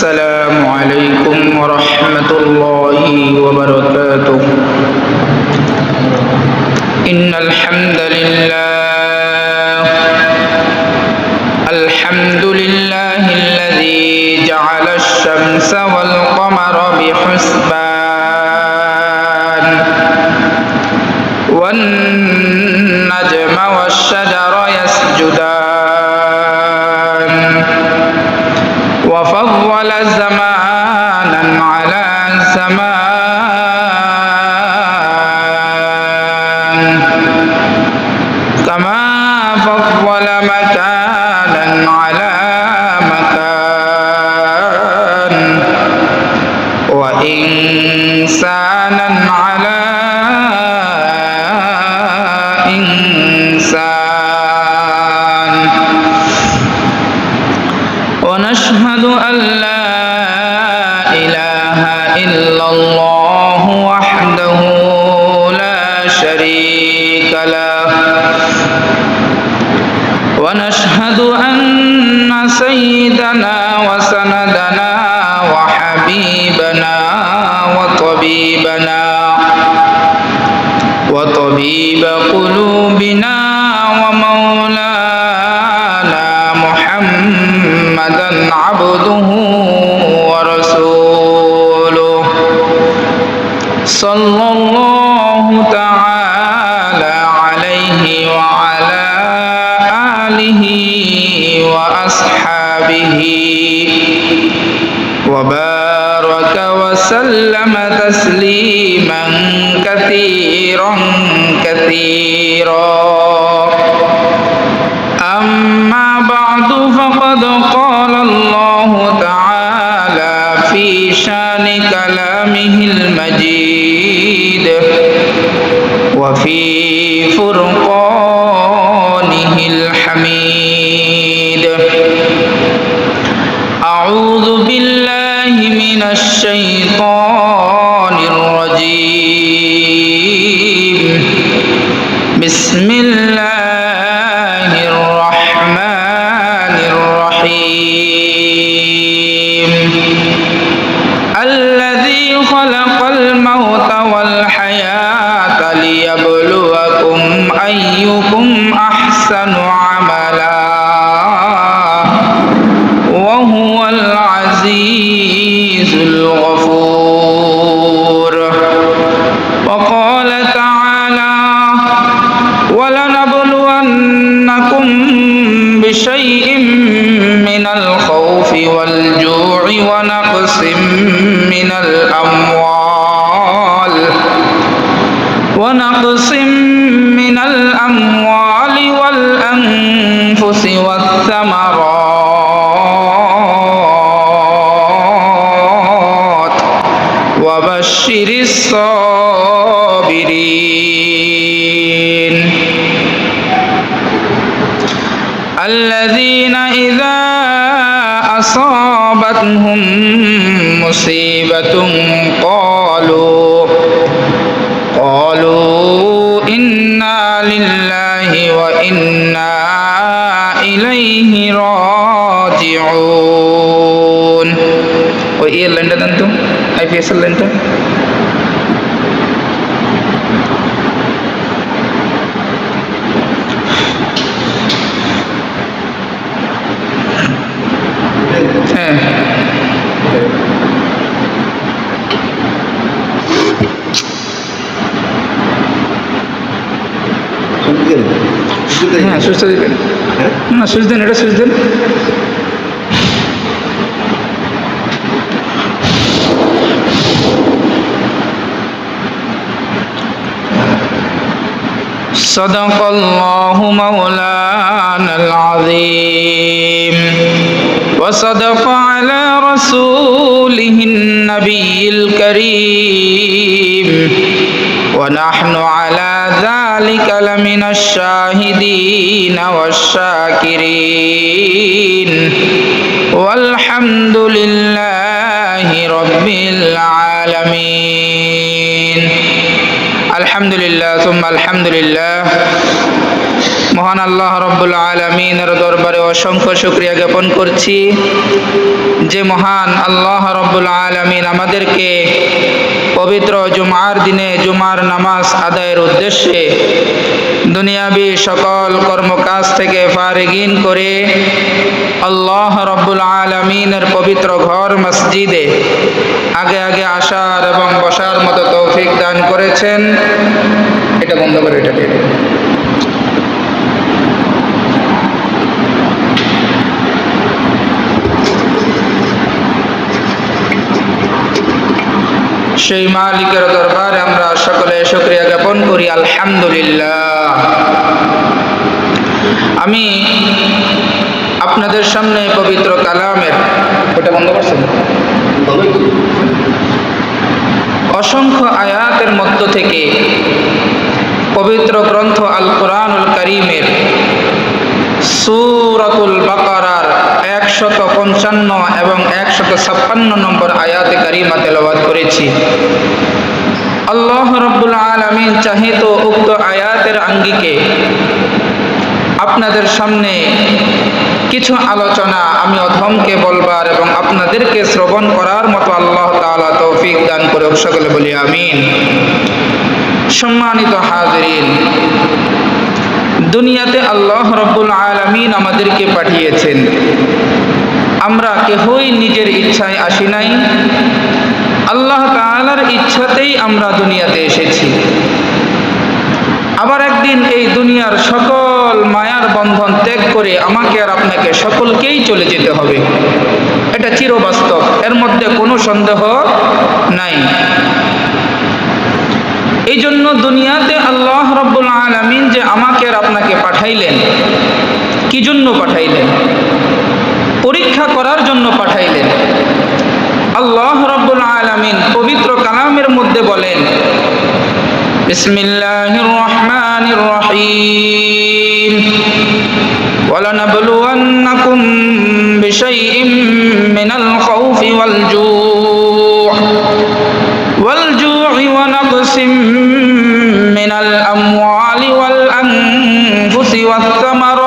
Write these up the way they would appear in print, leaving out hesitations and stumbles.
السلام عليكم ورحمة الله وبركاته. إن الحمد لله الذي جعل الشمس والقمر بحسبان والنجم والشجر يسجدان وفضل زمانا على زمان كما فضل مكانا على مكان وإنسانا على إنسان. ونشهد أن لا إله إلا الله وحده لا شريك له. ونشهد أن سيدنا وسندنا وحبيبنا وطبيب قلوبنا ومولانا محمدا عبده ورسوله صلى الله تعالى عليه وعلى آله وأصحابه وبارك وسلم تسليما كثيرا أما بعد فقد قال الله تعالى في شان كلامه المجيد وفي فرقانه الحميد. أعوذ بالله من الشيطان الرجيم. بسم الله الرحمن الرحيم. الذي خلق الموت والحياة ليبلوكم أيكم أحسن عملا وهو العزيز الغفور. وقال تعالى ولنبلونكم بشيء من الخوف والجوع ونقص من الأموال والأنفس والثمرات وبشر الصابرين الذين إذا أصابتهم مصيبة قالوا إنا لله وإنا إليه راجعون. وإيه لندن أنتم؟ أي فيصل لندن؟ হ্যাঁ সুস্থ দিবেন না সুস্থ দেন এটা সুস্থ দেন। صدق الله مولانا العظيم وصدق على رسوله النبي الكريم ونحن على ذلك لمن الشاهدين والشاكرين والحمد لله رب العالمين. الحمد لله ثم الحمد لله. মহান আল্লাহ রব্বুল আলামিনের দরবারে অসংখ্য শুকরিয়া জ্ঞাপন করছি যে মহান আল্লাহ রব্বুল আলামিন আমাদেরকে পবিত্র জুমার দিনে জুমার নামাজ আদায়ের উদ্দেশ্যে দুনিয়াবি সকল কর্মকাজ থেকে ফারিগিন করে আল্লাহ রব্বুল আলামিনের পবিত্র ঘর মসজিদে আগে আগে আসার এবং বসার মতো তৌফিক দান করেছেন। এটা বন্ধ করে এটা দিয়ে দিন। সেই মালিকের দরবারে আমরা সকলে শুকরিয়া জ্ঞাপন করি, আলহামদুলিল্লাহ। আমি আপনাদের সামনে পবিত্র কালামের ওটা বন্ধ করছেন অসংখ্য আয়াতের মধ্য থেকে পবিত্র গ্রন্থ আল কোরআনুল কারীমের সূরাতুল বাকারার 155 এবং 156 নম্বর আয়াতে কারিমা তেলাওয়াত করেছি। আল্লাহ রাব্বুল আলামিন চাহে তো উক্ত আয়াতের আঙ্গিকে আপনাদের সামনে কিছু আলোচনা আমি অধমকে বলবার এবং আপনাদেরকে শ্রবণ করার মতো আল্লাহ তাআলা তৌফিক দান করে সকলে বলি আমিন। সম্মানিত হাজিরিন, দুনিয়াতে আল্লাহ রাব্বুল আলামিন আমাদেরকে পাঠিয়েছেন। আমরা কেহই নিজের ইচ্ছায় আসি নাই, আল্লাহ তাআলার ইচ্ছাতেই আমরা দুনিয়াতে এসেছি। আবার একদিন এই দুনিয়ার সকল মায়ার বন্ধন ত্যাগ করে আমাকে আর আপনাকে সকলকেই চলে যেতে হবে। এটা চিরবাস্তব, এর মধ্যে কোনো সন্দেহ নাই। এই জন্য দুনিয়াতে আল্লাহ রাব্বুল আলামিন যে আমাকে আর আপনাকে পাঠাইলেন, কি জন্য পাঠাইলেন? পরীক্ষা করার জন্য পাঠাইলেন। আল্লাহ রাব্বুল আলামিন পবিত্র কালামের মধ্যে বলেন, বিসমিল্লাহির রহমানির রহিম, ওয়ালানাবলুওয়ান্নাকুম বিশাইইম মিনাল খাউফি ওয়াল জু'i ওয়া নাকসিম মিনাল আমওয়ালি ওয়াল আনফুসি ওয়াত থামারাত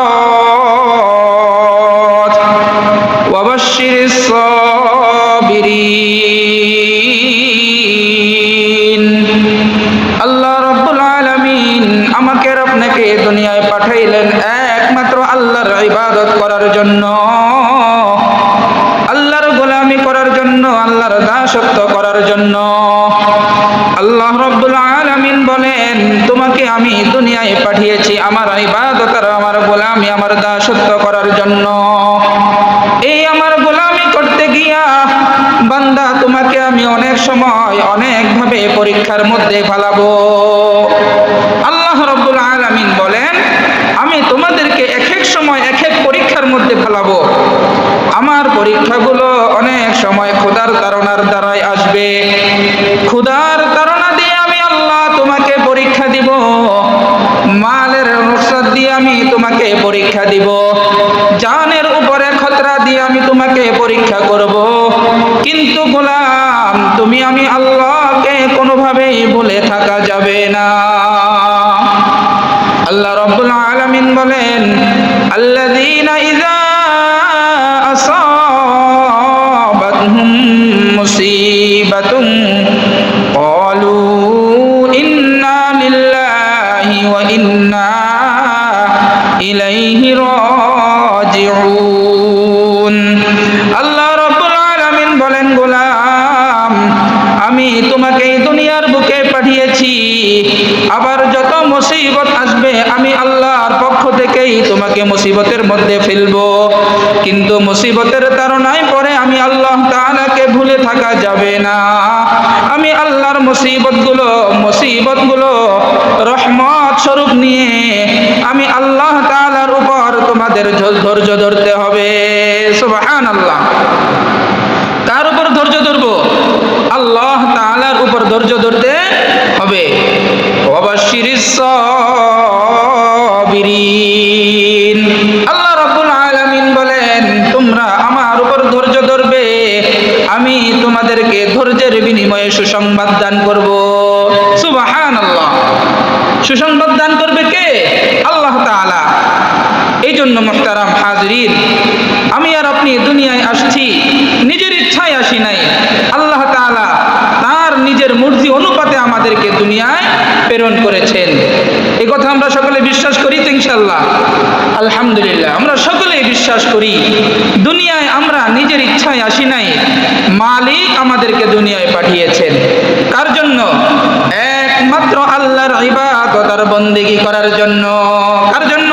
ওয়া বাশশিরিস সাবিরিন। আল্লাহ রাব্বুল আলামিন আমাকে আর আপনাকে দুনিয়ায় পাঠাইলেন একমাত্র আল্লাহর ইবাদত করার জন্য, আল্লাহর গোলামি করার জন্য, আল্লাহর দাসত্ব করার জন্য। আল্লাহ রাব্বুল আলামিন বলেন, তোমাকে আমি দুনিয়ায় পাঠিয়েছি আমার ইবাদত আর আমার গোলামি, আমার দাসত্ব করার জন্য। এই আমার গোলামি করতে গিয়া বান্দা তোমাকে আমি অনেক সময় অনেকভাবে পরীক্ষার মধ্যে ফেলাবো। আল্লাহ রাব্বুল আলামিন বলেন, আমি তোমাদেরকে এক এক সময় এক এক পরীক্ষার মধ্যে ফেলাবো। আমার পরীক্ষাগুলো অনেক সময় ক্ষুধার তাড়নার দ্বারাই আসবে। ক্ষুধার তাড়না দিয়ে আমি আল্লাহ তোমাকে পরীক্ষা দিব, মালের নুসরাত দিয়ে আমি তোমাকে পরীক্ষা দিব, জানের উপরে খতরা দিয়ে আমি তোমাকে পরীক্ষা করব। কিন্তু গোলাম, তুমি আমি আল্লাহকে কোনোভাবেই ভুলে থাকা যাবে না। আল্লাহ রাব্বুল আলামিন বলেন, আল্লাযীনা ইযা আসাবাতহুম মুসিবাতুন ক্বালু ইন্না লিল্লাহি ওয়া ইন্না ইলাইহি রাজিউন। আল্লাহ রাব্বুল আলামিন বলেন, গোলাম, আমি তোমাকে এই দুনিয়ার বুকে পাঠিয়েছি। আবার যত মুসিবত আসবে আমি আল্লাহর পক্ষ থেকেই তোমাকে মুসিবতের মধ্যে ফেলবো। কিন্তু মুসিবতের তাড়নায় পরে আমি আল্লাহ তাআলাকে ভুলে থাকা যাবে না। আমি আল্লাহর মুসিবতগুলো রহমত স্বরূপ নিয়ে আমি আল্লাহ তাআলার উপর তোমাদের ধৈর্য ধরতে হবে। সুবহানাল্লাহ। কার উপর ধৈর্য ধরবো? আল্লাহ তাআলার উপর ধৈর্য ধরতে হবে। ওয়া বাশশিরিস সাবিরিন। আল্লাহ রাব্বুল আলামিন বলেন, তোমরা আমার উপর ধৈর্য ধরবে, আমি তোমাদেরকে ধৈর্যের বিনিময়ে সুসংবাদ দান করব। সুবহানাল্লাহ। সুসংবাদ দান করবে কে? আল্লাহ তাআলা। এই জন্য মুহতারাম হাজরিন, আমি আর আপনি দুনিয়ায় আসছি নিজের ইচ্ছায় আসি নাই। আল্লাহ তাআলা তার নিজের মর্জি অনুপাতে আমাদেরকে দুনিয়ায় প্রেরণ করেছেন। এই কথা আমরা সকলে বিশ্বাস করি তো ইনশাআল্লাহ? আলহামদুলিল্লাহ, আমরা সকলেই বিশ্বাস করি দুনিয়ায় আমরা নিজের ইচ্ছায় আসি নাই, মালিক আমাদেরকে দুনিয়ায় পাঠিয়েছেন। কার জন্য? একমাত্র আল্লাহর ইবাদত আর বন্দেগী করার জন্য। কার জন্য?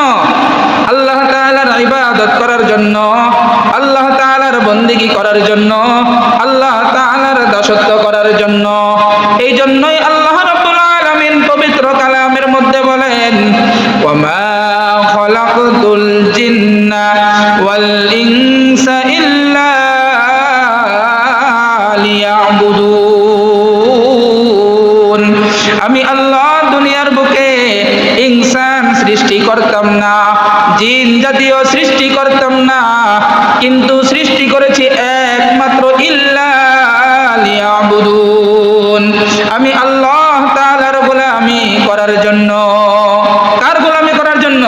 আল্লাহ তাআলার ইবাদত করার জন্য, আল্লাহ তাআলার বন্দেগী করার জন্য, আল্লাহ তাআলার দাসত্ব করার জন্য। এই জন্যই আল্লাহ রাব্বুল আলামিন পবিত্র কালামের মধ্যে বলেন, ওয়ামা খালাকতুল জিন্না ওয়াল ইনসা ইল্লা লিয়াবুদুন। আমি আল্লাহ দুনিয়ার বুকে ইনসান সৃষ্টি করতাম না, জিন জাতীয় সৃষ্টি করতাম না, কিন্তু সৃষ্টি করেছি একমাত্র ইল্লা লিয়াবুদুন, আমি আল্লাহ তাআলার গোলামি করার জন্য। কার গোলামি করার জন্য?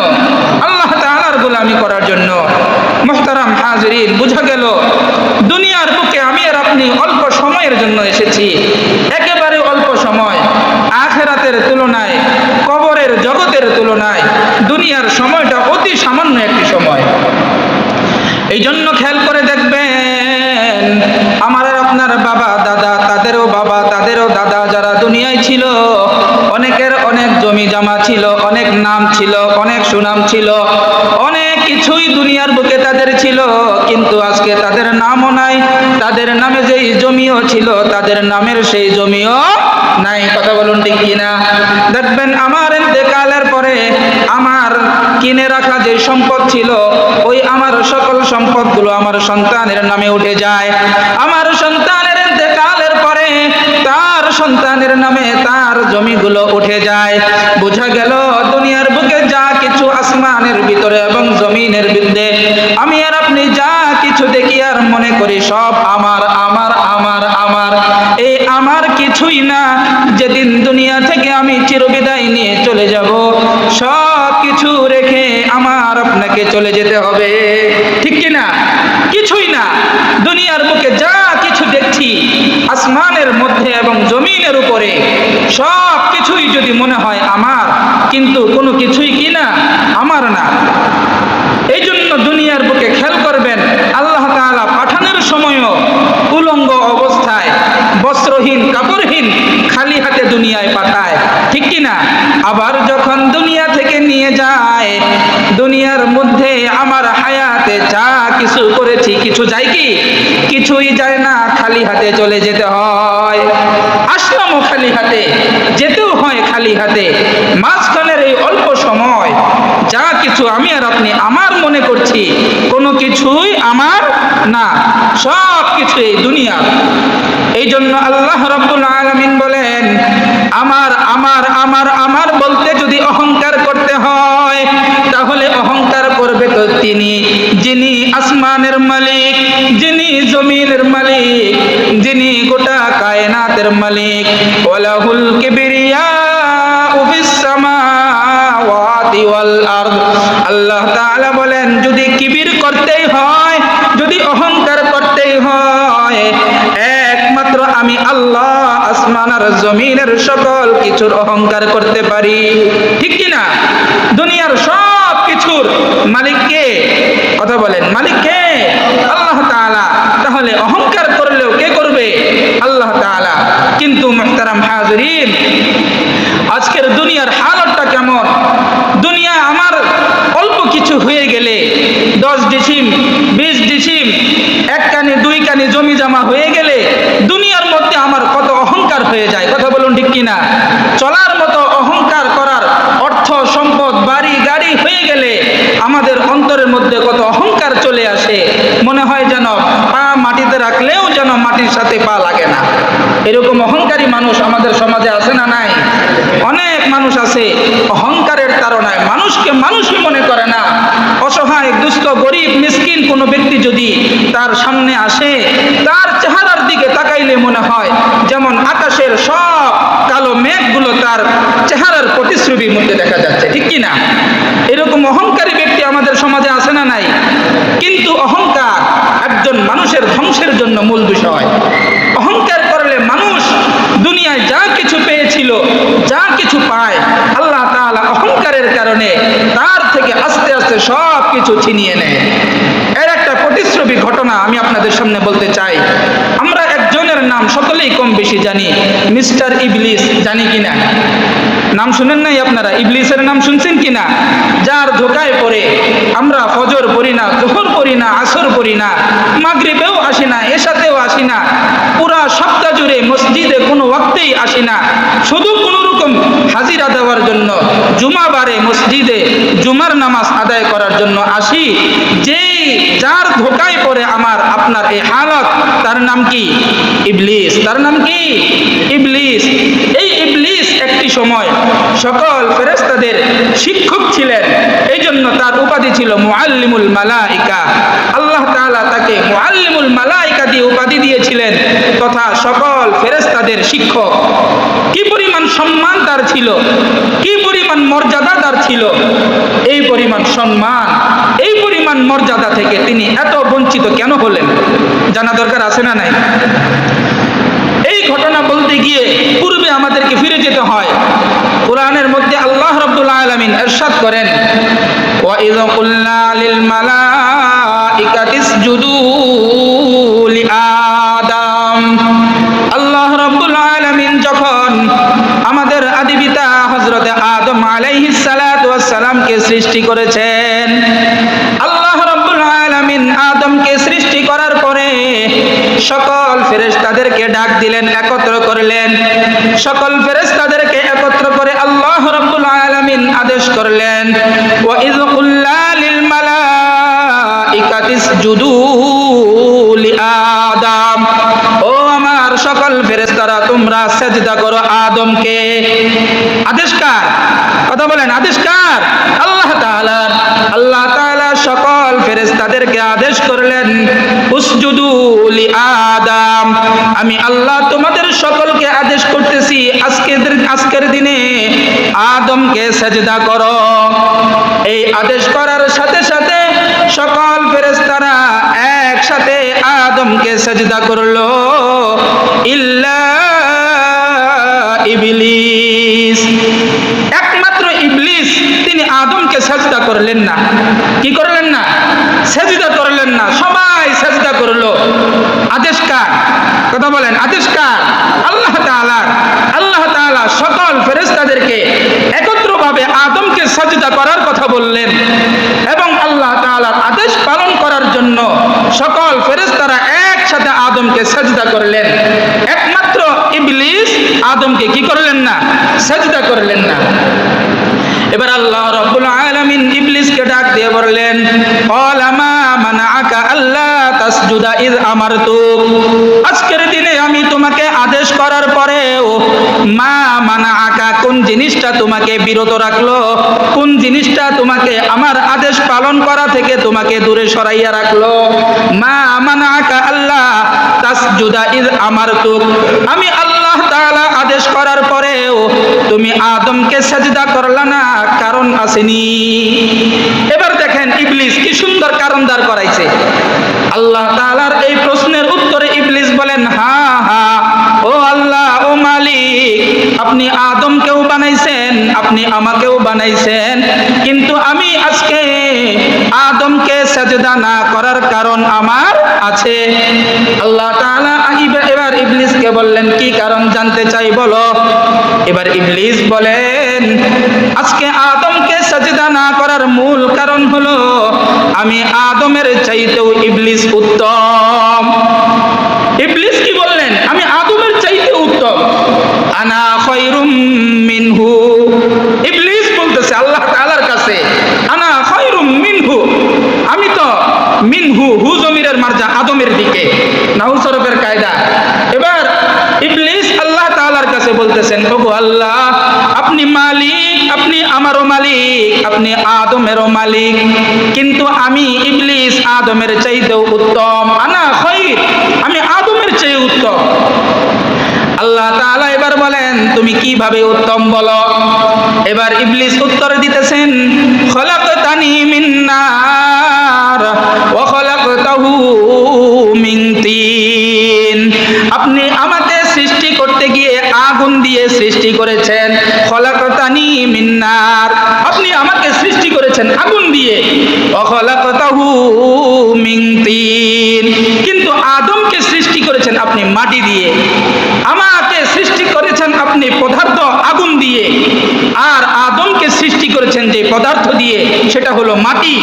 আল্লাহ তাআলার গোলামি করার জন্য। মুহতারাম হাজরিন, বুঝা গেল দুনিয়ার বুকে আমি আর আপনি অল্প সময়ের জন্য এসেছি, একেবারে অল্প সময়। আখিরাতের তুলনায়, কবরের জগতের তুলনায় দুনিয়ার সময়টা অতি সামান্য একটি সময়। এই জন্য খেয়াল করে দেখবেন, আমার আর আপনার বাবা দাদা, তাদেরও বাবা তাদেরও দাদা যারা দুনিয়ায় ছিল, অনেকের অনেক জমি জমা ছিল, অনেক নাম ছিল, অনেক সুনাম ছিল, অনেক কিছুই দুনিয়ার বুকে তাদের ছিল, কিন্তু আজকে তাদের নামও নাই, তাদের নামে যেই জমিও ছিল তাদের নামের সেই জমিও নাই। কথা বলুন ঠিক কিনা? দেখবেন আমার ইন্তেকালের পরে আমার কিনে রাখা যে সম্পদ ছিল, ওই আমার সকল সম্পদগুলো আমার সন্তানের নামে উঠে যায়। আমার সন্তানের ইন্তেকালের পরে তার সন্তানের নামে তার জমিগুলো উঠে যায়। বোঝা গেল দুনিয়ার বুকে যা কিছু আসমানের ভিতরে এবং জমিনের ভিতরে আমি আর আপনি যা কিছু দেখি আর মনে করি সব আমার আমার আমার আমার, এই আমার কিছুই না। যেদিন দুনিয়া থেকে আমি চিরবিদায় নিয়ে চলে যাব, সব কিছু রেখে আমার আপনাকে চলে যেতে হবে, ঠিক কিনা? কিছুই না। দুনিয়ার বুকে যা কিছু দেখছি আসমানের মধ্যে এবং জমিনের উপরে, সব কিছুই যদি মনে হয় আমার, কিন্তু কোনো কিছুই কি না? আমার না। এই জন্য দুনিয়ার বুকে খেয়াল করবেন, আল্লাহ তাআলা পাঠানোর সময়ও উলঙ্গ অবস্থায়, বস্ত্রহীন কাপড়হীন খালি হাতে দুনিয়ায় পাঠায়, ঠিক কিনা? আবার যখন দুনিয়া থেকে নিয়ে যায়, দুনিয়ার মধ্যে আমার হায়াতে যা কিছু করেছি কিছু যায় কি? কিছুই যায় না, খালি হাতে চলে যেতে হয়। আসলামও খালি হাতে, যেতেও হয় খালি হাতে। মাঝখানের এই অল্প সময় যা কিছু আমি আর আপনি আমার মনে করছি, কোনো কিছুই আমার না, সব কিছু এই দুনিয়া। এই জন্য আল্লাহ রাব্বুল আলামিন বলেন, আমার আমার আমার আমার বলতে যদি অহংকার করতে হয়, তাহলে অহংকার করবে তো তিনি যিনি আসমানের মালিক, যিনি জমিনের মালিক, যিনি গোটা কায়নাতের মালিক। ওয়ালাহুল কিবরিয়াউ ফিস সামাওয়াতি ওয়াল আরদ। আল্লাহ তাআলা বলেন, যদি কিবির করতেই হয়, যদি অহংকার করতেই হয়, একমাত্র আমি আল্লাহ আসমান আর জমিনের সকল কিছুর অহংকার করতে পারি, ঠিক কিনা? দুনিয়ার সব কিছুর মালিক কে? কথা বলেন, মালিক কে? আল্লাহ তাআলা। তাহলে অহংকার করলেও কে করবে? আল্লাহ তাআলা। কিন্তু মুহতারাম হাজরিন, আজকের দুনিয়ার হালতটা কেমন? দুনিয়া আমার অল্প কিছু হয়ে গেলে 10 ডিসিম 20 ডিসিম, এক কানি দুই কানি জমি জমা হয়ে গেলে দুনিয়ার মধ্যে আমার কত অহংকার হয়ে যায়। কথা বলুন ঠিক কিনা? চলার মতো অহংকার করার অর্থ সম্পদ বাড়ি গাড়ি হয়ে গেলে আমাদের অন্তরের মধ্যে কত অহংকার চলে আসে, মনে হয় যেন পা মাটিতে রাখলেও যেন মাটির সাথে পা লাগে না। এরকম অহংকারী মানুষ আমাদের সমাজে আছে না নাই? অনেক মানুষ আছে অহংকারের তাড়নায় মানুষকে মানুষই মনে করে না। অসহায় দুস্থ গরিব মিসকিন কোনো ব্যক্তি যদি তার সামনে আসে, তার চেহারার দিকে তাকাইলে মনে হয় যেমন আকাশের সব কালো মেঘগুলো তার চেহারার প্রতিচ্ছবির মধ্যে দেখা যাচ্ছে, ঠিক কিনা? কিন্তু অহংকার একজন মানুষের ধ্বংসের জন্য মূল বিষয়। অহংকার করলে মানুষ দুনিয়ায় যা কিছু পেয়েছিল, যা কিছু পায়, আল্লাহ তাআলা অহংকারের কারণে তার থেকে আস্তে আস্তে সব কিছু ছিনিয়ে নেয়। এর একটা প্রতিশ্রুতি ঘটনা আমি আপনাদের সামনে বলতে চাই। আমরা একজনের নাম সকলেই কম বেশি জানি, মিস্টার ইবলিস। জানি কিনা? নাম শুনেন নাই আপনারা? ইবলিসের নাম শুনছেন কিনা? যার ধোকায় পড়ে আমরা ফজর পড়ি না, যোহর পড়ি না, আসর পড়ি না, মাগরিবেও আসি না, এশাতেও আসি না, পুরা সপ্তাহ জুড়ে মসজিদে কোনো ওয়াক্তেই আসি না, শুধু কোনো রকম হাজিরা দেওয়ার জন্য জুমাবারে মসজিদে জুমার নামাজ আদায় করার জন্য আসি। যার ধোকায় পড়ে আমার আপনার এই হালত, তার নাম কি? ইবলিস। তার নাম কি? ইবলিস। এই ইবলিস একটি সময় সকল ফেরেশতাদের শিক্ষক ছিলেন, এই জন্য তার উপাধি ছিল মুআল্লিমুল মালাইকা। আল্লাহ তাআলা তাকে মুআল্লিমুল মালাইকা দিয়ে উপাধি দিয়েছিলেন, তথা সকল ফেরেশতাদের শিক্ষক। কি পরিমাণ সম্মান তার ছিল, কি পরিমাণ মর্যাদা তার ছিল! এই পরিমাণ সম্মান, এই পরিমাণ মর্যাদা থেকে তিনি এত বঞ্চিত কেন হলেন? জানা দরকার আছে না নাই? এই ঘটনা বলতে গিয়ে পূর্বে আমাদেরকে ফিরে যেতে হয়। কোরআনের মধ্যে আল্লাহ রাব্বুল আলামিন ইরশাদ করেন, ওয়া ইয কুলনা লিল মালাইকাতি ইসজুদু লি আদম। আল্লাহ রাব্বুল আলামিন যখন আমাদের আদি পিতা হযরত আদম আলাইহিস সালাতু ওয়াস সালামকে সৃষ্টি করেছেন, আল্লাহ রাব্বুল আলামিন আদমকে সৃষ্টি করার পরে সকল ফেরেশতাদেরকে ডাক দিলেন, একত্র করলেন। সকল ফেরেশতাদেরকে একত্র করে আল্লাহ রাব্বুল আলামিন আদেশ করলেন, ওয়া ইয কুলনা লিল মালাইকাতি ইসজুদু লি আদম। ও আমার সকল ফেরেশতারা, তোমরা সিজদা করো আদমকে। আদেশ কার? কথা বলেন, আদেশ কার? আল্লাহ তাআলার। আল্লাহ তাআলা সকল ফেরেশতাদেরকে আদেশ করলেন, উসজুদু লি আদম। আমি আল্লাহ তোমাদের সকলকে আদেশ করতেছি, আজকের দিনে আদমকে সিজদা করো। এই আদেশ করার সাথে সাথে সকল ফেরেশতারা একসাথে আদমকে সিজদা করলো, ইল্লা ইবলিস। একমাত্র ইবলিস তিনি আদমকে সিজদা করলেন না। কি করলেন না? সিজদা করলেন না। সবাই সিজদা করলো। আদেশ কার? কথা বলেন, আদেশ কার? আল্লাহ তাআলার। আল্লাহ তাআলা সকল ফেরেশতাদেরকে একত্রভাবে আদমকে সিজদা করার কথা বললেন এবং আল্লাহ তাআলার আদেশ পালন করার জন্য সকল ফেরেশতারা একসাথে আদমকে সিজদা করলেন। একমাত্র ইবলিস আদমকে কি করলেন না? সিজদা করলেন না। এবার আল্লাহ রাব্বুল আলামিন ইবলিসকে ডাক দিয়ে বললেন, ক্বালা মা মানাআকা আল্লা তাসজুদা ইয আমারতুক। আজকের দিনে আমি তোমাকে আদেশ করার পরেও মা মানাআকা, কোন জিনিসটা তোমাকে বিরত রাখলো? কোন জিনিসটা তোমাকে আমার আদেশ পালন করা থেকে তোমাকে দূরে সরাইয়া রাখলো? মা মানাআকা আল্লা তাসজুদা ইয আমারতুক। আমি আল্লাহ তাআলা আদেশ করার পরেও তুমি আদমকে সিজদা করলা না, কারণ আসেনি। এবার দেখেন ইবলিস কি সুন্দর কারণ দাঁড় করাইছে। আল্লাহ তাআলার এই প্রশ্নের উত্তরে ইবলিস বলেন, হ্যাঁ হ্যাঁ, ও আল্লাহ, ও মালিক, আপনি আদমকেও বানাইছেন, আপনি আমাকেও বানাইছেন, কিন্তু আমি আজকে আদমকে সিজদা না করার কারণ আমার আছে। আল্লাহ তাআলা এবার ইবলিসকে বললেন, কি কারণ জানতে চাই বলো। এবার ইবলিস বলেন, আজকে আদমকে সিজদা না করার মূল কারণ হলো আমি আদমের চাইতেও ইবলিস উত্তম। ইবলিস কি বললেন? আমি আদমের চাইতে উত্তম। আনা খায়রুম মিনহু। ইবলিস বলতেছে আল্লাহ তাআলার কাছে, আনা খায়রুম মিনহু, আমি তো মিনহু, হু জমিরের মারজা আদমের দিকে, নাহু সরফের কায়দা। এবার ইবলিস আল্লাহ তাআলার কাছে বলতেছেন, ওগো আল্লাহ, আপনি মালিক, আপনি আমারও মালিক, আপনি আদমেরও মালিক, কিন্তু আমি ইবলিস আদমের চাইতেও উত্তম। আনা খায়র, আমি আদমের চেয়ে উত্তম। আল্লাহ তাআলা এবার বলেন, তুমি কিভাবে উত্তম বলো। এবার ইবলিস উত্তর দিতেছেন, খলাকতানি মিন নার ওয়া খলাক খলাকতাহু মিন তিন, আপনি আমাকে সৃষ্টি করতে গিয়ে আগুন দিয়ে সৃষ্টি করেছেন। খলাকতানি মিন নার, আপনি আমাকে সৃষ্টি করেছেন আগুন দিয়ে। ওয়া খলাকতাহু মিন তিন, কিন্তু আদমকে সৃষ্টি করেছেন আপনি মাটি দিয়ে। আমাকে সৃষ্টি করেছেন আপনি পদার্থ আগুন দিয়ে, আর আদমকে সৃষ্টি করেছেন যে পদার্থ দিয়ে সেটা হলো মাটি।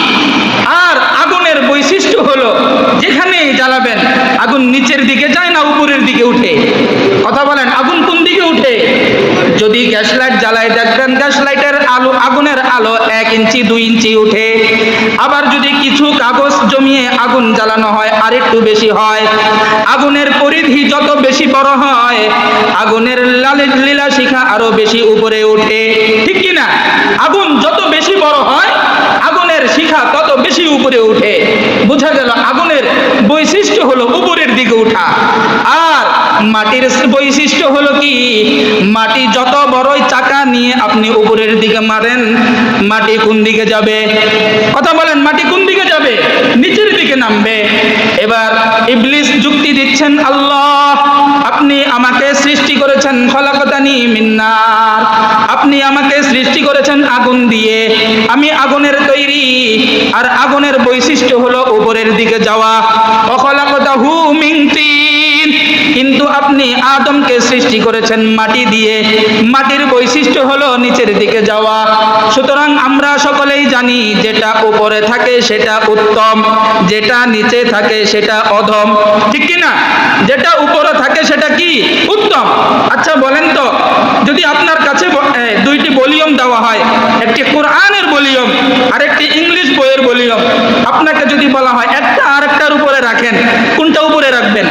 আর আগুনের বৈশিষ্ট্য হলো যেখানে জ্বালাবেন আগুন নিচের দিকে যায় না উপরের দিকে উঠে? কথা বলেন, আগুন কোন দিকে উঠে? যদি গ্যাস লাইট জ্বালায় দেখবেন গ্যাস লাইটের আলো, আগুনের আলো 1 ইঞ্চি 2 ইঞ্চি উঠে। আবার যদি কিছু কাগজ জমিয়ে আগুন জ্বালানো হয় আর একটু বেশি হয়। আগুনের পরিধি যত বেশি বড় হয় আগুনের লীলা শিখা আরো বেশি উপরে ওঠে, ঠিক কি না? আগুন যত বেশি বড় হয় আগুনের শিখা তত বেশি উপরে ওঠে। বোঝা গেল আগুনের বৈশিষ্ট্য হলো উপরের দিকে ওঠা। আর মাটির বৈশিষ্ট্য হলো কি? মাটি যত বড়ই চাকা নিয়ে আপনি উপরের দিকে মারেন, মাটি কোন দিকে যাবে? কথা বলেন, মাটি কোন দিকে যাবে? নিচের দিকে নামবে। এবার ইবলিস যুক্তি দিচ্ছেন, আল্লাহ আপনি আমাকে সৃষ্টি করেছেন খলাকতানি মিন নার, আপনি আমাকে সৃষ্টি করেছেন আগুন দিয়ে, আমি আগুনের তৈরি, আর আগুনের বৈশিষ্ট্য হলো উপরের দিকে যাওয়া। ওয়া খলাকতাহু মিন তিন, কিন্তু আপনি আদমকে সৃষ্টি করেছেন মাটি দিয়ে, মাটির বৈশিষ্ট্য হলো নিচের দিকে যাওয়া। সুতরাং আমরা সকলেই জানি যেটা উপরে থাকে সেটা উত্তম, যেটা নিচে থাকে সেটা অধম, ঠিক কি না? যেটা উপরে থাকে সেটা কি? উত্তম। আচ্ছা বলেন তো, যদি আপনার কাছে দুইটি ভলিউম দেওয়া হয়, একটি কোরআনের ভলিউম আর একটি ইংলিশ বইয়ের ভলিউম, আপনাকে যদি বলা হয় একটা আরেকটার উপরে রাখেন, কোনটা উপরে রাখবেন?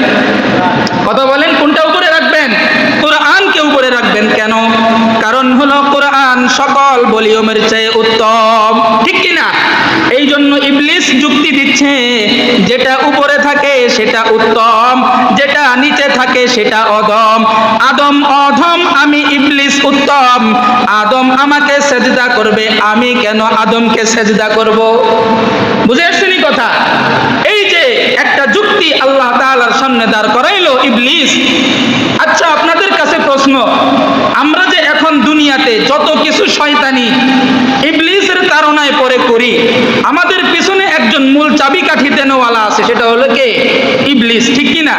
কথা বলেন, কোনটা উপরে রাখবেন? কোরআনকে উপরে রাখবেন। কেন? কারণ হলো কোরআন সকল ভলিউমের চেয়ে উত্তম, ঠিক কি না? এই জন্য ইবলিস যুক্তি দিচ্ছে যেটা উপরে থাকে সেটা উত্তম, যেটা নিচে থাকে সেটা অধম। আদম অধম, আমি ইবলিস উত্তম। আদম আমাকে সেজদা করবে, আমি কেন আদমকে সেজদা করব? বুঝে আসছেন কথা? এই যে একটা যুক্তি আল্লাহ তাআলার সামনে দাঁড় করাইলো ইবলিস। আচ্ছা আপনাদের কাছে প্রশ্ন, আমরা যে এখন দুনিয়াতে যত কিছু শয়তানি ইবলিসের তাড়নায় পড়ে করি, আমাদের পিছনে একজন মূল চাবিকাঠি দেনওয়ালা আছে, সেটা হলো কে? ইবলিস, ঠিক কি না?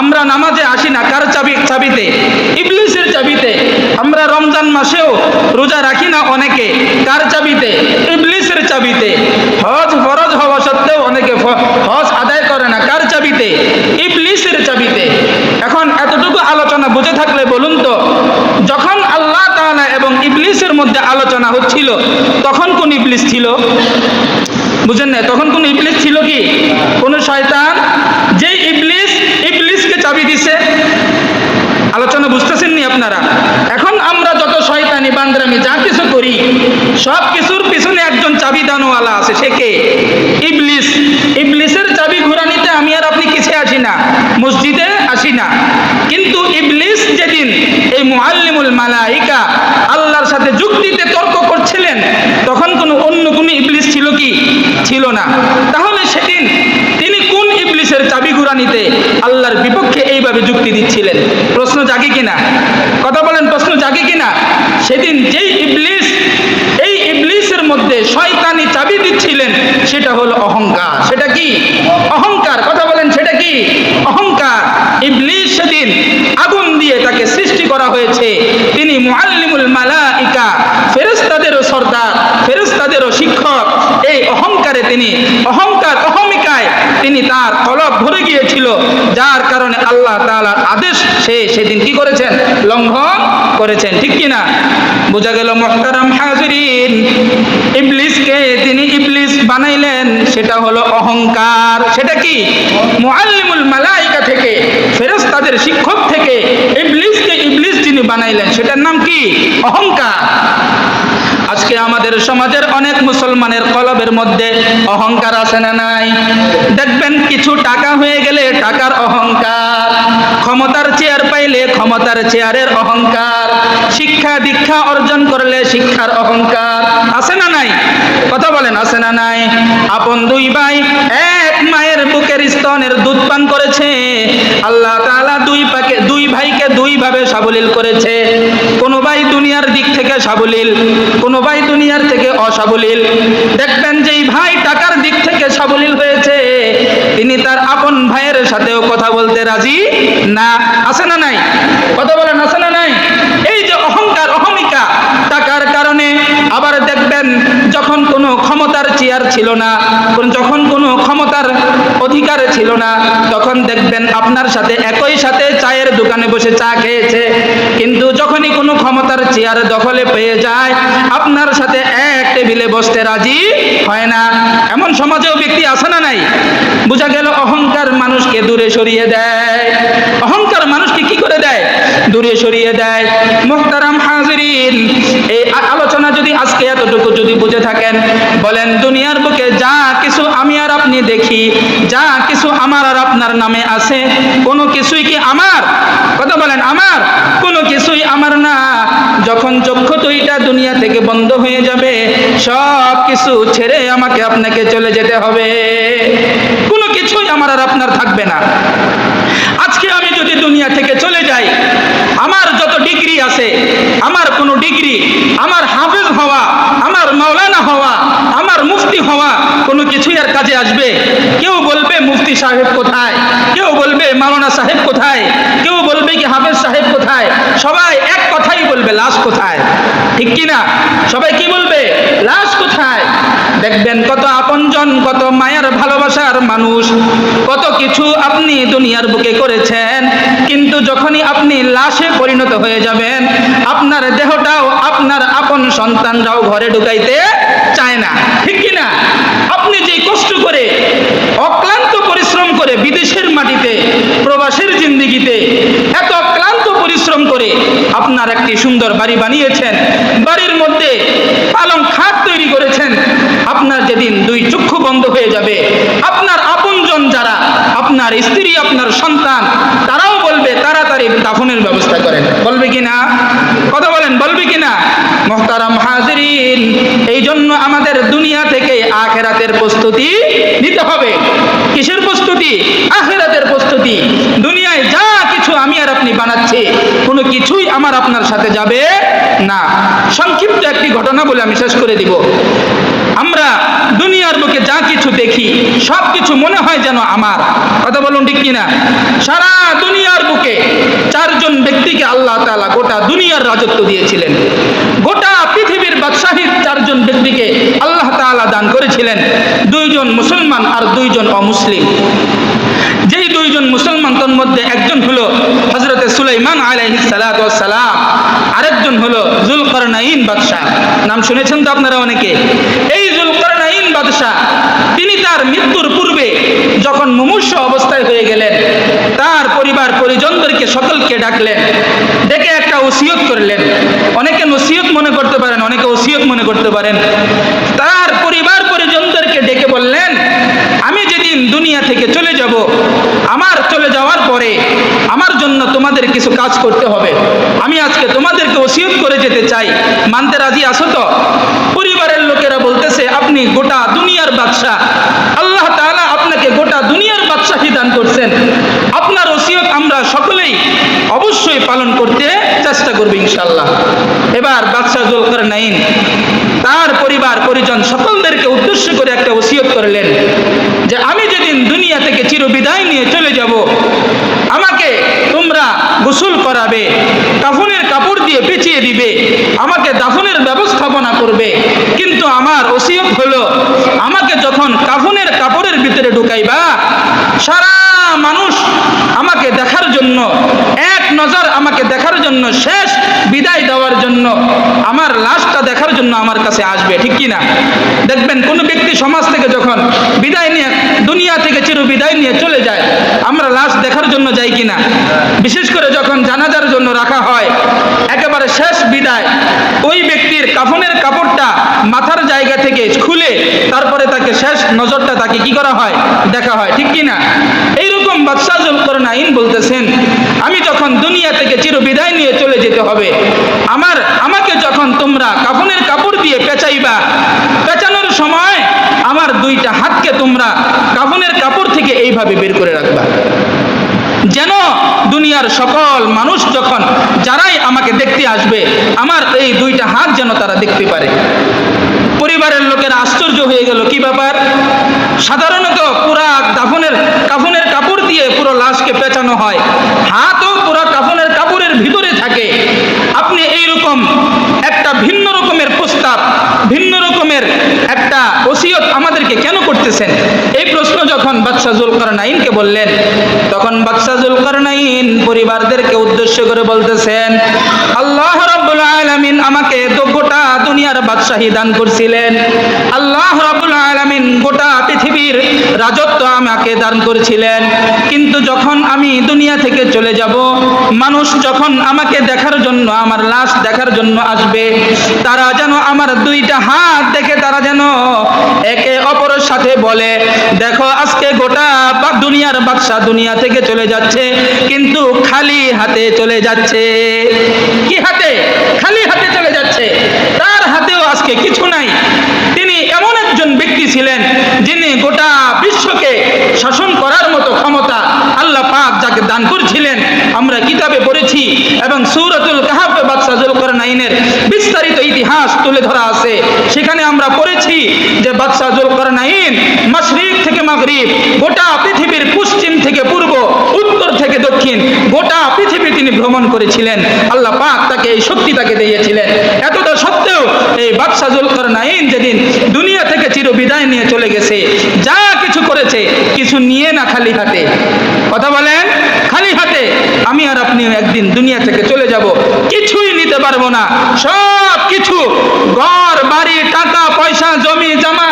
আমরা নামাজে আসি না কার চাবিতে? ইবলিসের চাবিতে। আমরা রমজান মাসেও রোজা রাখি না অনেকে, কার চাবিতে? ইবলিসের চাবিতে। হজ ফরজ হওয়া সত্ত্বেও অনেকে হজ আদায় করে না, কার চাবিতে? ইবলিসের চাবিতে। এখন এতটুকু আলোচনা বুঝে থাকলে বলুন তো, যখন আল্লাহ তাআলা এবং ইবলিসের মধ্যে আলোচনা হচ্ছিল তখন কোন ইবলিস ছিল? বুঝেন না? তখন কোন ইবলিস ছিল কি? কোন শয়তান? যে ইবলিসকে চাবি দিছে। আলোচনা বুঝতেছেন নি আপনারা? এখন আমরা যত শয়তানি বান্দরামি যা কিছু করি সব কিছুর পিছনে একজন চাবি দানওয়ালা আছে, সে কে? ইবলিস। ইবলিসের চাবি ঘোরা নিতে আমি আর আপনি কিসে আসি না? মসজিদে আসি না। কিন্তু ইবলিস যেদিন এই মুআল্লিমুল মালাইকা আল্লাহর সাথে যুক্তিতে তর্ক করছিলেন তখন অন্য কোন ইবলিস ছিল কি? ছিল না। তাহলে সেদিন তিনি কোন ইবলিসের চাবি ঘোরা নিতে আল্লাহর বিপক্ষে এইভাবে যুক্তি দিচ্ছিলেন? প্রশ্ন জাগে কিনা? কথা বলেন, প্রশ্ন জাগে কিনা? সেদিন যেই ইবলিস এই ইবলিসের মধ্যে শয়তানি চাবি দিচ্ছিলেন সেটা হলো অহংকার। সেটা কি? অহংকার। কথা বলেন, সেটা কি? অহংকার। ইবলিস সেদিন আগুন দিয়ে তাকে সৃষ্টি করা হয়েছে, তিনি মুআল্লিমুল মালাইকা, ফেরেশতাদেরও সর্দার, ফেরেশতাদেরও শিক্ষক। এই অহংকারে তিনি অহমিকায় তিনি তার কলব ভরে গিয়েছিল, যার কারণে আল্লাহ তাআলার আদেশ সে সেদিন কি করেছেন? লঙ্ঘন করেছেন, ঠিক কি না? বোঝা গেল মুহতারাম হাজিরিন, ইবলিসকে তিনি ইবলিস বানাইলেন সেটা হলো অহংকার। সেটা কি? মুআল্লিমুল মালাইকা থেকে, ফেরেশতাদের শিক্ষক থেকে ইবলিসকে ইবলিস যিনি বানাইলেন সেটার নাম কি? অহংকার। আজকে আমাদের সমাজের অনেক মুসলমানের কলবের মধ্যে অহংকার আছে না নাই? দেখবেন কিছু টাকা হয়ে গেলে টাকার অহংকার, ক্ষমতার চেয়ার পাইলে ক্ষমতার চেয়ারের অহংকার, শিক্ষা দীক্ষা অর্জন করলে শিক্ষার অহংকার। আছে না নাই? কথা বলেন, আছে না নাই? আপন দুই ভাই এক মায়ের বুকে স্তনের দুধ পান করেছে। আল্লাহ তাআলা দুই ভাইকে দুই ভাবে সাবলীল করেছে। কোন ভাই দুনিয়ার দিক থেকে সাবলীল, কোন ভাই দুনিয়ার থেকে অসাবলীল। দেখবেন যেই ভাই টাকার দিক থেকে সাবলীল হয়েছে, তিনি তার আপন ভাইয়ের সাথেও কথা বলতে রাজি না। আছে না নাই? কথা বলেন, আছে না নাই? এই যে অহংকার, অহমিকা, টাকার কারণে। আবার দেখবেন যখন কোনো ক্ষমতার চেয়ার ছিল না, যখন কোনো ক্ষমতার অধিকার ছিল না, তখন দেখবেন আপনার সাথে একই সাথে চায়ের দোকানে বসে চা খেয়েছে। কিন্তু যখনই কোনো ক্ষমতার চেয়ার দখলে পেয়ে যায়, আপনার সাথে এক টেবিলে বসতে রাজি হয় না। এমন সমাজেও ব্যক্তি আছে না নাই? বোঝা গেল অহংকার মানুষকে দূরে সরিয়ে দেয়। অহংকার মানুষকে কি করে দেয়? দূরে সরিয়ে দেয়। মুহতারাম হাজিরিন, এই আলোচনা যদি আজকে এতটুকু যদি বুঝে থাকেন, বলেন দুনিয়ার বুকে যা কিছু আমি আর আপনি দেখি, যা কিছু আমার আর আপনার নামে আছে, কোনো কিছুই কি আমার? কথা বলেন, আমার? কোনো কিছুই আমার না। যখন চক্ষু দুইটা দুনিয়া থেকে বন্ধ হয়ে যাবে, সব কিছু ছেড়ে আমাকে আপনাকে চলে যেতে হবে। কোনো কিছুই আমার আর আপনার থাকবে না। আজকে আমি যদি দুনিয়া থেকে চলে যাই, আমার যত ডিগ্রি আছে, আমার কোনো ডিগ্রি, আমার হাফেজ হওয়া, আমার মাওলানা হওয়া, আমার মুফতি হওয়া, কোনো কিছুই আর কাজে আসবে? কেউ বলবে মুফতি সাহেব কোথায়, কেউ বলবে মাওলানা সাহেব কোথায়, কেউ বলবে কি হাফেজ সাহেব কোথায়। সবাই এক কথাই বলবে, লাশ কোথায়। ঠিক কি না? সবাই কি বলবে? লাশ কোথায়। দেখবেন কত আপনজন, কত মায়ার ভালোবাসার মানুষ, কত কিছু আপনি দুনিয়ার বুকে করেছেন, কিন্তু যখনই আপনি লাশে পরিণত হয়ে যাবেন, আপনার দেহটাও আপনার আপন সন্তানরাও ঘরে ঢুকাইতে চায় না। ঠিক কি না? আপনি যে কষ্ট করে, অক্লান্ত পরিশ্রম করে বিদেশের মাটিতে, প্রবাসের জিন্দেগিতে এত ক্লান্ত পরিশ্রম করে আপনার একটি সুন্দর বাড়ি বানিয়েছেন, বাড়ির মধ্যে পালং খাট তৈরি করেছেন, আপনার যেদিন দুই চক্ষু বন্ধ হয়ে যাবে, আপনার আপনজন যারা, আপনার স্ত্রী, আপনার সন্তান, তারাও বলবে তাড়াতাড়ি দাফনের ব্যবস্থা করেন। বলবে কিনা? কথা বলেন, বলবে কিনা? মুহতারাম হাজিরিন, এই জন্য আমাদের দুনিয়া থেকে আখিরাতের প্রস্তুতি নিতে হবে। কিসের প্রস্তুতি? আখিরাতের প্রস্তুতি। দুনিয়ায় যা কিছু আমি আর আপনি বানাচ্ছি, কোনো কিছুই আমার আপনার সাথে যাবে না। সংক্ষিপ্ত একটি ঘটনা বলে আমি শেষ করে দিব। আমরা দুনিয়ার বুকে যা কিছু দেখি, সব কিছু মনে হয় যেন আমার। কথা বলুন, ঠিক কিনা? সারা দুনিয়ার বুকে চারজন ব্যক্তিকে আল্লাহ তাআলা গোটা দুনিয়ার রাজত্ব দিয়েছিলেন। গোটা পৃথিবীর বাদশাহী চারজন ব্যক্তিকে আল্লাহ তাআলা দান করেছিলেন। দুইজন মুসলমান আর দুইজন অমুসলিম। যেই দুইজন মুসলমান, তার মধ্যে একজন হলো হযরতে সুলাইমান আলাইহিস সালাতু ওয়াস সালাম, আরেকজন হলো যুলকারনাইন বাদশা। নাম শুনেছেন তো আপনারা অনেকে। এই যুলকারনাইন বাদশা, তিনি তার মৃত্যুর পূর্বে যখন মুমূর্ষ অবস্থায় হয়ে গেলেন, তার পরিবার পরিজনদেরকে সকলকে ডাকলেন, ডেকে একটা ওসিয়ত করলেন। অনেকে নসিহত মনে করতে পারেন, অনেকে ওসিয়ত মনে করতে পারেন। তার পরিবার পরিজনদেরকে ডেকে বললেন, আমি যেদিন দুনিয়া থেকে চলে যাব, আমার চলে যাওয়ার পরে আমার জন্য তোমাদের কিছু কাজ করতে হবে। আমি আজকে তোমাদেরকে ওসিয়ত করে যেতে চাই, মানতে রাজি আছো তো? পরিবারের লোকেরা বলতেছে, আপনি গোটা দুনিয়ার বাদশা, আল্লাহ তাআলা আপনাকে গোটা দুনিয়ার বাদশাহী দান করছেন, আপনার ওসিয়ত আমরা সকলেই অবশ্যই পালন করতে চেষ্টা করব ইনশাআল্লাহ। এবার বাদশা যুলকারনাইন তার পরিবার পরিজন সকলদেরকে উদ্দেশ্য করে একটা ওসিয়ত করলেন যে আমি যেদিন দুনিয়া থেকে চিরবিদায় নিয়ে চলে যাব, আমাকে তোমরা গোসল করাবে, কাফনের কাপড় দিয়ে পেঁচিয়ে দিবে, আমাকে দাফনের ব্যবস্থাপনা করবে। কিন্তু আমার ওসিয়ত হলো, আমাকে যখন কাফনের কাপড়ের ভিতরে ঢুকাইবা, সারা মানুষ আমাকে দেখার জন্য, এক নজর আমাকে দেখার জন্য, শেষ বিদায় দেওয়ার জন্য, আমার লাশটা দেখার জন্য আমার কাছে আসবে। ঠিক কি না? দেখবেন কোন ব্যক্তি সমাজ থেকে যখন বিদায় নিয়ে, দুনিয়া থেকে চির বিদায় নিয়ে চলে যায়, আমরা লাশ দেখার জন্য যাই কিনা? বিশেষ করে যখন জানাজার জন্য রাখা হয়, একেবারে শেষ বিদায়, ওই ব্যক্তির কাফনের কাপড়টা মাথার জায়গা থেকে খুলে তারপরে তাকে শেষ নজরটা তাকে কি করা হয়? দেখা হয়। ঠিক কি না? এইরকম বাদশা যুলকারনাইন বলতেছেন, আমি যখন দুনিয়া থেকে চির বিদায় নিয়ে চলে যেতে হবে, আমাকে যখন তোমরা কাফনের কাপড় দিয়ে পেঁচাইবা, পেঁচানোর সময় আমার দুইটা হাতকে তোমরা কাফনের কাপড় থেকে এই এইভাবে বের করে রাখবা, যেন দুনিয়ার সকল মানুষ যখন যারাই আমাকে দেখতে আসবে আমার এই দুইটা হাত যেন তারা দেখতে পারে। পরিবারের লোকেরা আশ্চর্য হয়ে গেল, কি ব্যাপার? সাধারণত পুরা কাফনের কাপড় দিয়ে পুরো লাশকে পেঁচানো হয়, হাতও পুরো কাফনের কাপড়ের ভিতরে থাকে, আপনি এইরকম একটা ভিন্ন রকমের প্রস্তাব, ভিন্ন রকমের একটা ওসিয়ত আমাদেরকে কেন করতেছেন? এই প্রশ্ন যখন বাদশাহ যুলকারনাইনকে বললেন, তখন বাদশাহ যুলকারনাইন পরিবারদেরকে উদ্দেশ্য করে বলতেছেন, আল্লাহ রাব্বুল আলামিন আমাকে তো গোটা দুনিয়ার বাদশাহী দান করছিলেন, আল্লাহ রাব্বুল আলামিন গোটা পৃথিবীর রাজত্ব আমাকে দান করেছিলেন, কিন্তু যখন আমি দুনিয়া থেকে চলে যাব, মানুষ যখন আমাকে দেখার জন্য, আমার লাশ দেখার জন্য আসবে, তারা যেন আমার দুইটা হাত দেখে তারা যেন একে অপরের সাথে বলে, দেখো আজকে গোটা দুনিয়ার বাদশা দুনিয়া থেকে চলে যাচ্ছে, কিন্তু খালি হাতে চলে যাচ্ছে। কি হাতে? খালি হাতে চলে যাচ্ছে, তার হাতেও আজকে কিছু নাই। তিনি এমন একজন ব্যক্তি ছিলেন যিনি গোটা বিশ্বকে শাসন করার মতো ক্ষমতা আল্লাহ পাক যাকে দান করেছিলেন। আমরা কিতাবে পড়েছি এবং সূরাতুল কাহফে বাদশাহ যুলকারনাইনের বিস্তারিত ইতিহাস তুলে ধরা আছে, সেখানে আমরা পড়েছি যে বাদশাহ যুলকারনাইন মাশরিক থেকে মাগরিব, গোটা পৃথিবীর পশ্চিম থেকে পূর্ব, উত্তর থেকে দক্ষিণ, গোটা পৃথিবী তিনি ভ্রমণ করেছিলেন। আল্লাহ পাক তাকে এই শক্তি তাকে দিয়েছিলেন। এতটা সত্ত্বেও এই বাদশাহ যুলকারনাইন যেদিন দুনিয়া থেকে চির বিদায় নিয়ে চলে গেছে, যা কিছু করেছে কিছু নিয়ে না, খালি হাতে। কথা বলেন, খালি হাতে আমি আর আপনি একদিন দুনিয়া থেকে চলে যাব, কিছুই নিতে পারবো না। সব কিছু, ঘর বাড়ি, টাকা পয়সা, জমি জমা,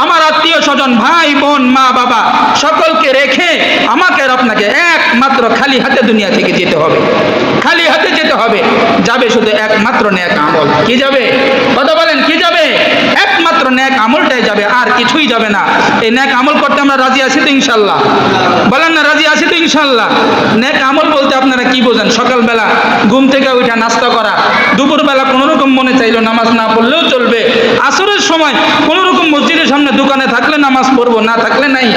আমার আত্মীয় স্বজন, ভাই বোন, মা বাবা, সকলকে রেখে আমাকে আর আপনাকে একমাত্র খালি হাতে দুনিয়া থেকে যেতে হবে। খালি হাতে যেতে হবে। যাবে শুধু একমাত্র নেক আমল। কি যাবে? কথা বলেন, কি যাবে? একমাত্র নেক আমলটাই যাবে, আর কিছুই যাবে না। এই নেক আমল করতে আমরা রাজি আছি তো ইনশাল্লাহ? বলেন না, রাজি আছি তো ইনশাল্লাহ? নেক আমল বলতে আপনারা কি বোঝেন? সকালবেলা ঘুম থেকে উঠা নাস্তা করা, দুপুরবেলা কোনো রকম মনে চাইলো নামাজ না পড়লেও চলবে, আসরের সময় কোনো রকম মসজিদের সামনে দোকানে থাকলে নামাজ পড়বো, না থাকলে নাই,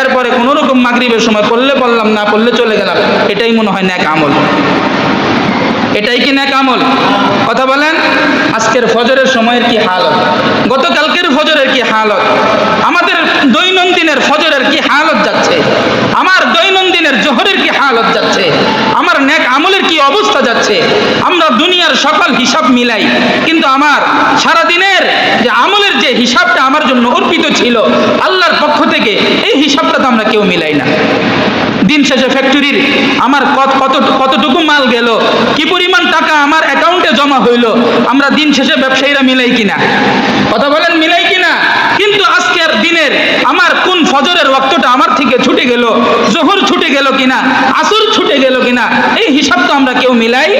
এরপরে কোনো রকম মাগরিবের সময় পড়লে পড়লাম, না পড়লে চলে গেলাম। এটাই মনে হয় নেক আমল? এটাই কি নেক আমল? কথা বলেন। আজকের ফজরের সময়ের কি হালত, গতকালকের ফজরের কি হালত, আমাদের দৈনন্দিনের ফজরের কি হালত যাচ্ছে, আমার দৈনন্দিনের জোহরের কি হালত যাচ্ছে, আমার নেক আমলের কি অবস্থা যাচ্ছে। আমরা দুনিয়ার সকল হিসাব মিলাই, কিন্তু আমার সারাদিনের যে আমলের যে হিসাবটা আমার জন্য অর্পিত ছিল আল্লাহর পক্ষ থেকে, এই হিসাবটা তো আমরা কেউ মিলাই না। দিন শেষে ফ্যাক্টরির আমার কতটুকু মাল গেল, কি পরিমাণ টাকা আমার অ্যাকাউন্টে জমা হইল, আমরা দিন শেষে ব্যবসায়ীরা মিলাই কিনা? কথা বলেন, মিলাই কিনা? কিন্তু আজকের দিনের আমার কোন ফজরের ওয়াক্তটা আমার থেকে ছুটে গেল, জোহর ছুটে গেল কিনা, আসর ছুটে গেল কিনা, এই হিসাব তো আমরা কেউ মিলাই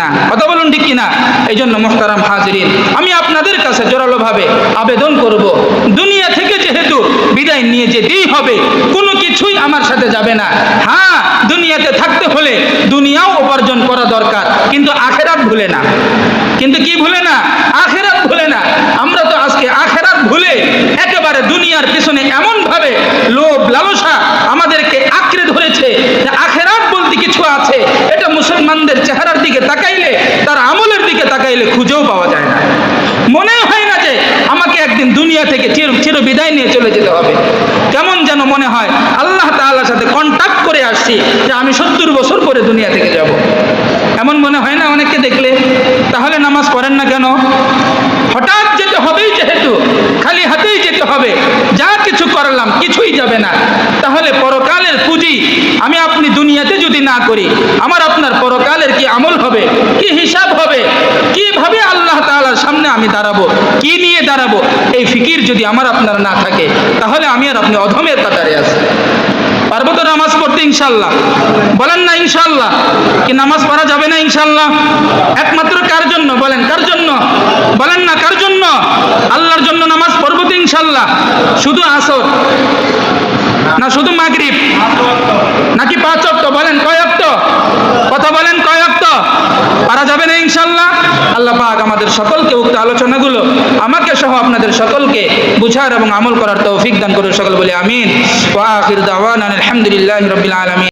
না। কথা বলুন ঠিক কিনা? এই জন্য মুহতারাম হাজিরিন, আমি আপনাদের কাছে জোরালোভাবে আবেদন করব, দুনিয়া থেকে যেহেতু বিদায় নিয়ে যেতেই হবে, কোনো কিছুই আমার সাথে যাবে না। হ্যাঁ, দুনিয়াতে থাকতে হলে দুনিয়াও উপার্জন করা দরকার, কিন্তু আখেরাত ভুলে না। কিন্তু কি ভুলে না? আখেরাত ভুলে না। আমরা তো আজকে আখেরাত ভুলে একেবারে দুনিয়ার পিছনে এমন ভাবে লোভ লালসা আমাদেরকে আঁকড়ে ধরেছে যে আখেরাত বলতে কিছু আছে, এটা মুসলমানদের চেহারার দিকে তাকাইলে, তার আমলের দিকে তাকাইলে খুঁজেও পাওয়া যায় না। মনে হয় না যে আমাকে একদিন দুনিয়া থেকে চির বিদায় নিয়ে চলে যেতে হবে। কেমন যেন মনে হয় আল্লাহ তাআলার সাথে কন্ট্যাক্ট করে আসছি যে আমি 70 বছর পরে দুনিয়া থেকে যাব। এমন মনে হয় না অনেককে দেখলে? তাহলে নামাজ পড়েন না কেন? হঠাৎ যেতে হবেই, যেহেতু খালি হাতেই যেতে হবে, যা কিছু করলাম কিছুই যাবে না। তাহলে পরকালের পুঁজি আমি আপনি দুনিয়াতে যদি না করি, আমার আপনার পরকালের কি আমল হবে, কি হিসাব হবে, কিভাবে আল্লাহ তাআলার সামনে আমি দাঁড়াবো, কি নিয়ে দাঁড়াবো, এই ফিকির যদি আমার আপনার না থাকে, তাহলে আমি আর আপনি অধমের কাতারে আছি। পারবো তো নামাজ পড়তে ইনশাল্লাহ? বলেন না ইনশাল্লাহ? কি নামাজ পড়া যাবে না ইনশাল্লাহ? একমাত্র কার জন্য? বলেন কার জন্য? বলেন না কার জন্য? আল্লাহর জন্য নামাজ পড়বো তো ইনশাল্লাহ? শুধু আসর না শুধু মাগরিব, নাকি 5 ওয়াক্ত? বলেন কয় ওয়াক্ত? কথা বলেন কয় ওয়াক্ত? পারা যাবে না ইনশাল্লাহ? আল্লাহ পাক আমাদের সকলকে উক্ত আলোচনাগুলো আমাকে সহ আপনাদের সকলকে বুঝার এবং আমল করার তৌফিক দান করুন। সকল বলি আমিন। ওয়া আখির দাওয়ানা আলহামদুলিল্লাহি রাব্বিল আলামিন।